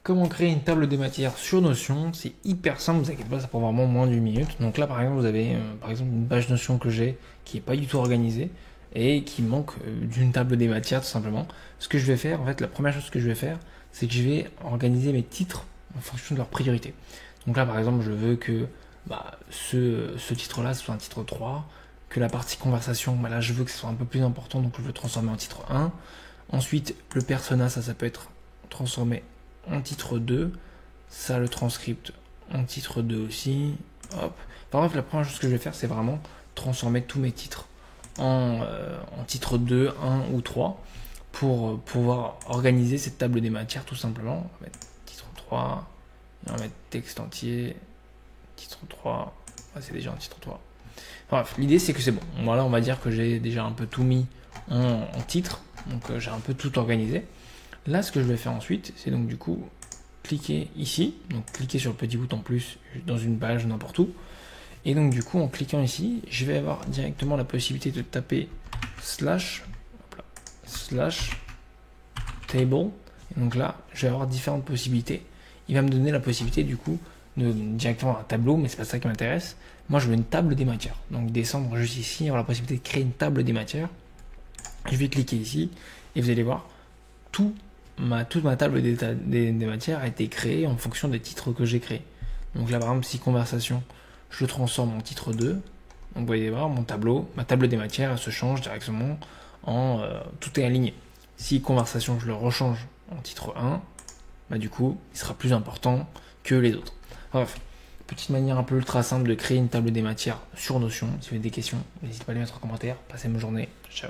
Comment créer une table des matières sur Notion? C'est hyper simple, vous inquiétez pas, ça prend vraiment moins d'une minute. Donc là, par exemple, vous avez par exemple une page Notion que j'ai qui n'est pas du tout organisée et qui manque d'une table des matières tout simplement. Ce que je vais faire, en fait, la première chose que je vais faire, c'est que je vais organiser mes titres en fonction de leur priorité. Donc là, par exemple, je veux que ce titre-là soit un titre 3, que la partie conversation, là, je veux que ce soit un peu plus important, donc je veux le transformer en titre 1. Ensuite, le persona, ça peut être transformé en titre 2, ça le transcript en titre 2 aussi, hop. Enfin bref, la première chose que je vais faire, c'est vraiment transformer tous mes titres en titre 2, 1 ou 3 pour pouvoir organiser cette table des matières tout simplement. On va mettre titre 3, et on va mettre texte entier, titre 3, c'est déjà un titre 3. Enfin, bref, l'idée c'est que c'est bon. Voilà, on va dire que j'ai déjà un peu tout mis en titre, donc j'ai un peu tout organisé. Là, ce que je vais faire ensuite, c'est donc du coup cliquer ici, donc cliquer sur le petit bouton plus dans une page n'importe où. Et donc du coup, en cliquant ici, je vais avoir directement la possibilité de taper slash, slash table. Et donc là, je vais avoir différentes possibilités. Il va me donner la possibilité du coup de directement un tableau, mais c'est pas ça qui m'intéresse. Moi, je veux une table des matières. Donc descendre juste ici, avoir la possibilité de créer une table des matières. Je vais cliquer ici et vous allez voir toute ma table des matières a été créée en fonction des titres que j'ai créés. Donc là, par exemple, si conversation, je le transforme en titre 2. Donc vous voyez voir, mon tableau, ma table des matières, elle se change directement tout est aligné. Si conversation, je le rechange en titre 1, du coup, il sera plus important que les autres. Bref, petite manière un peu ultra simple de créer une table des matières sur Notion. Si vous avez des questions, n'hésitez pas à les mettre en commentaire. Passez une bonne journée. Ciao.